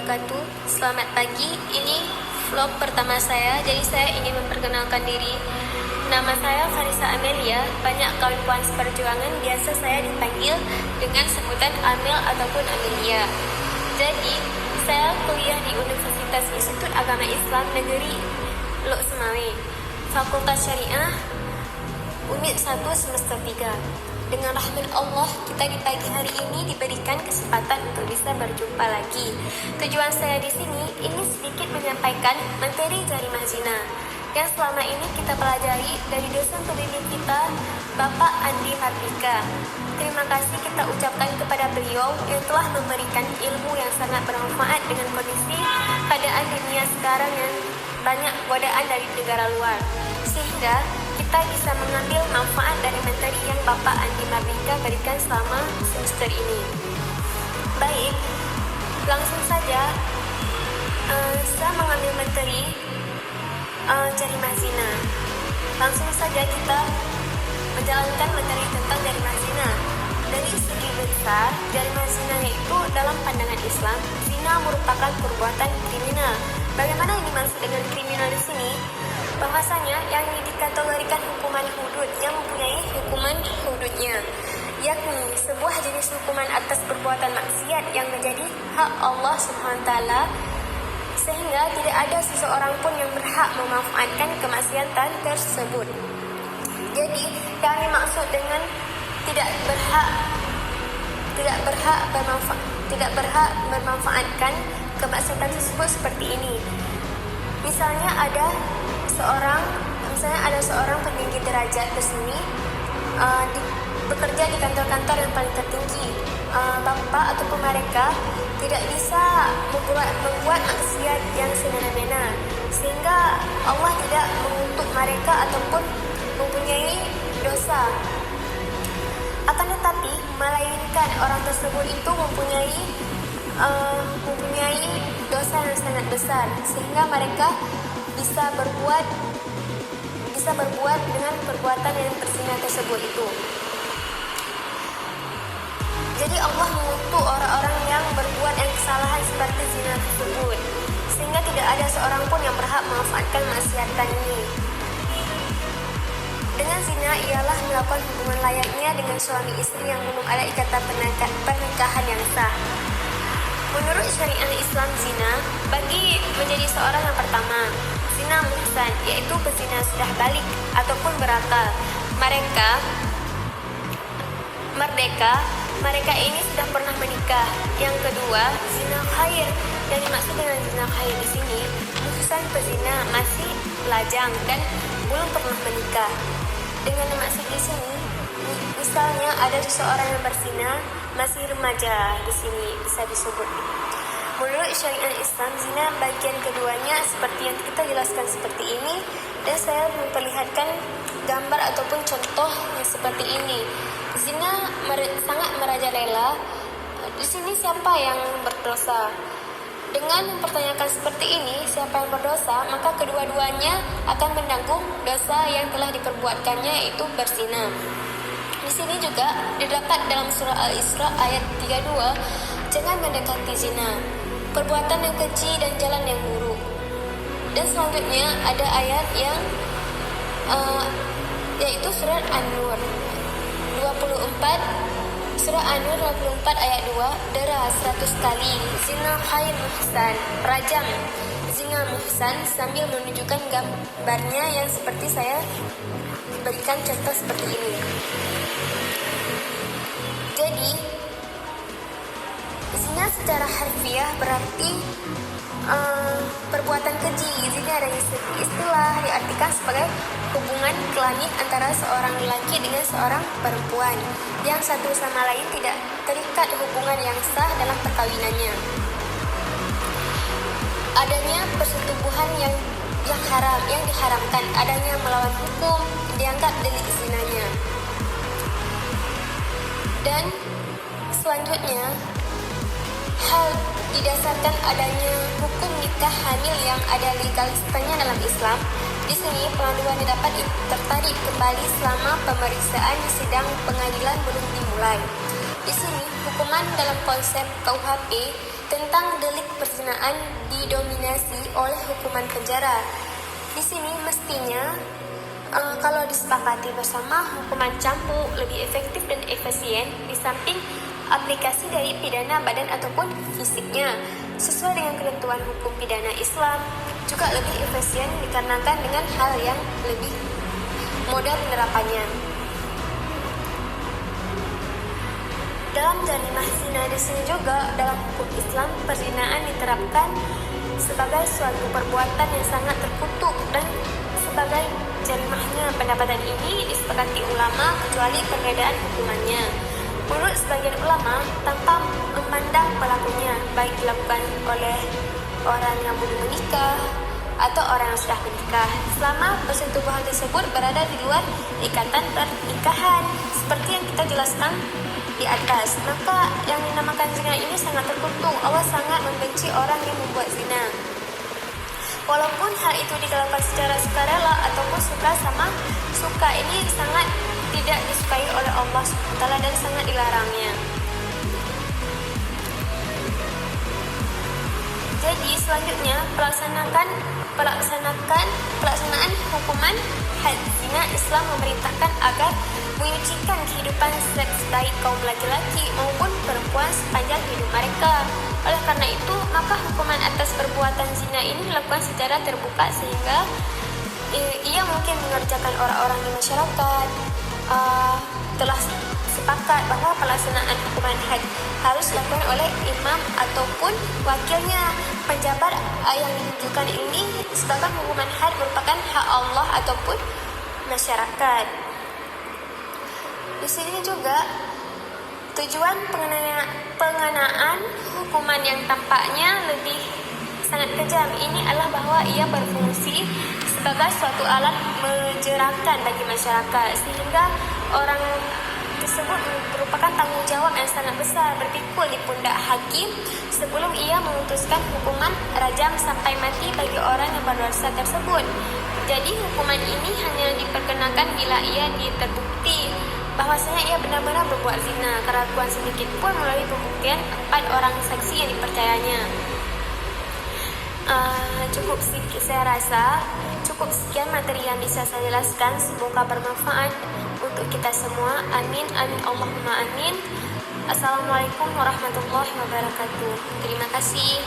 wabarakatuh. Selamat pagi, ini vlog pertama saya. Jadi saya ingin memperkenalkan diri. Nama saya Farisa Amelia. Banyak kawan-kawan seperjuangan biasa saya dipanggil dengan sebutan Amel ataupun Amelia. Jadi saya kuliah di Universitas Institut Agama Islam Negeri Lok Semawe, Fakultas Syariah, Unit 1 semester 3. Dengan rahmat Allah, kita di pagi hari ini diberikan kesempatan untuk bisa berjumpa lagi. Tujuan saya di sini ini sedikit menyampaikan materi jarimah zina yang selama ini kita pelajari dari dosen pembimbing kita, Bapak Andi Mardika. Terima kasih kita ucapkan kepada beliau yang telah memberikan ilmu yang sangat bermanfaat dengan kondisi keadaan dunia sekarang yang banyak godaan dari negara luar, sehingga kita bisa mengambil manfaat dari materi yang Bapak Andi Mardika berikan selama semester ini. Baik, langsung saja saya mengambil materi jarimah zina. Langsung saja kita menjalankan materi tentang jarimah zina. Dari segi besar, jarimah zina yaitu dalam pandangan Islam, zina merupakan perbuatan kriminal. Bagaimana yang dimaksud dengan kriminal di sini? Bahwasanya yang dikategorikan hukuman hudud yang mempunyai hukuman hududnya, yakni sebuah jenis hukuman atas perbuatan maksiat yang menjadi hak Allah SWT, sehingga tidak ada seseorang pun yang berhak memanfaatkan kemaksiatan tersebut. Jadi yang dimaksud dengan tidak berhak memanfaatkan kemaksiatan tersebut seperti ini. Misalnya ada seorang peninggi derajat di sini bekerja di kantor-kantor yang paling tertinggi. Bapak ataupun mereka tidak bisa membuat maksiat yang semena-mena, sehingga Allah tidak mengutuk mereka ataupun mempunyai dosa. Akan tetapi melainkan orang tersebut itu mempunyai dosa yang sangat besar, sehingga mereka bisa berbuat dengan perbuatan yang berzina tersebut itu. Jadi Allah mengutuk orang-orang yang berbuat yang kesalahan seperti zina tersebut, sehingga tidak ada seorang pun yang berhak memanfaatkan maksiatan ini. Dengan zina ialah melakukan hubungan layaknya dengan suami istri yang belum ada ikatan pernikahan yang sah. Menurut syariat Islam, zina bagi menjadi seorang yang pertama, zina muhsan, yaitu pezina sudah balik ataupun berakal. Mereka ini sudah pernah menikah. Yang kedua, zina khair. Yang dimaksud dengan zina khair di sini, muhsan pezina masih lajang dan belum pernah menikah. Dengan dimaksud di sini, misalnya ada seseorang yang berzina masih remaja, di sini bisa disebut. Menurut syariat Islam, zina bagian keduanya seperti yang kita jelaskan seperti ini, dan saya memperlihatkan gambar ataupun contoh yang seperti ini. Zina sangat merajalela. Di sini siapa yang berdosa? Dengan mempertanyakan seperti ini, siapa yang berdosa, maka kedua-duanya akan menanggung dosa yang telah diperbuatkannya, yaitu berzina. Di sini juga didapat dalam surah Al-Isra ayat 32, jangan mendekati zina, perbuatan yang keji dan jalan yang buruk. Dan selanjutnya ada ayat yang yaitu surat An-Nur 24, surah An-Nur 24 ayat 2, dera 100 kali, zina khair muhsan, rajam zina muhsan, sambil menunjukkan gambarnya yang seperti saya berikan contoh seperti ini. Jadi zina secara harfiah berarti perbuatan keji. Zina dari segi istilah diartikan sebagai hubungan kelamin antara seorang lelaki dengan seorang perempuan yang satu sama lain tidak terikat hubungan yang sah dalam perkawinannya. Adanya persetubuhan yang haram, yang diharamkan, adanya melawan hukum dianggap delik zinanya. Dan selanjutnya, hal didasarkan adanya hukum nikah hamil yang ada legalitasnya dalam Islam. Di sini pengaduan dapat tertarik kembali selama pemeriksaan di sidang pengadilan belum dimulai. Di sini hukuman dalam konsep KUHP tentang delik perzinaan didominasi oleh hukuman penjara. Di sini mestinya kalau disepakati bersama, hukuman cambuk lebih efektif dan efisien di samping aplikasi dari pidana badan ataupun fisiknya sesuai dengan ketentuan hukum pidana Islam juga lebih efisien dikarenakan dengan hal yang lebih mudah penerapannya. Dalam jarimah zina di sini juga dalam hukum Islam perzinaan diterapkan sebagai suatu perbuatan yang sangat terkutuk dan sebagai jarimahnya. Pendapatan ini disepakati ulama kecuali perbedaan hukumannya. Menurut sebagian ulama, tanpa memandang pelakunya, baik dilakukan oleh orang yang belum menikah atau orang yang sudah menikah, selama persetubuhan tersebut berada di luar ikatan pernikahan, seperti yang kita jelaskan di atas, maka yang dinamakan zina ini sangat terkutuk. Allah sangat membenci orang yang membuat zina. Walaupun hal itu dilakukan secara sukarela ataupun suka sama suka, ini sangat tidak disukai oleh Allah SWT dan sangat dilarangnya. Jadi selanjutnya pelaksanaan hukuman had zina. Islam memerintahkan agar menyucikan kehidupan seks baik kaum laki-laki maupun perempuan sepanjang hidup mereka. Oleh karena itu, maka hukuman atas perbuatan zina ini dilakukan secara terbuka sehingga ia mungkin mengerjakan orang-orang di masyarakat. Telah sepakat bahawa pelaksanaan hukuman had harus dilakukan oleh imam ataupun wakilnya. Penjabat yang ditunjukkan ini sebabkan hukuman had merupakan hak Allah ataupun masyarakat. Di sini juga tujuan pengenaan hukuman yang tampaknya lebih sangat kejam ini adalah bahwa ia berfungsi sebagai suatu alat menjerakan bagi masyarakat, sehingga orang tersebut merupakan tanggung jawab yang sangat besar berpikul di pundak hakim sebelum ia memutuskan hukuman rajam sampai mati bagi orang yang berdosa tersebut. Jadi hukuman ini hanya diperkenakan bila ia terbukti bahwasanya ia benar-benar berbuat zina. Keraguan sedikit pun melalui pembuktian 4 orang saksi yang dipercayanya. Saya rasa cukup sekian materi yang bisa saya jelaskan. Semoga bermanfaat untuk kita semua. Amin, amin, Allahumma amin. Assalamualaikum warahmatullahi wabarakatuh. Terima kasih.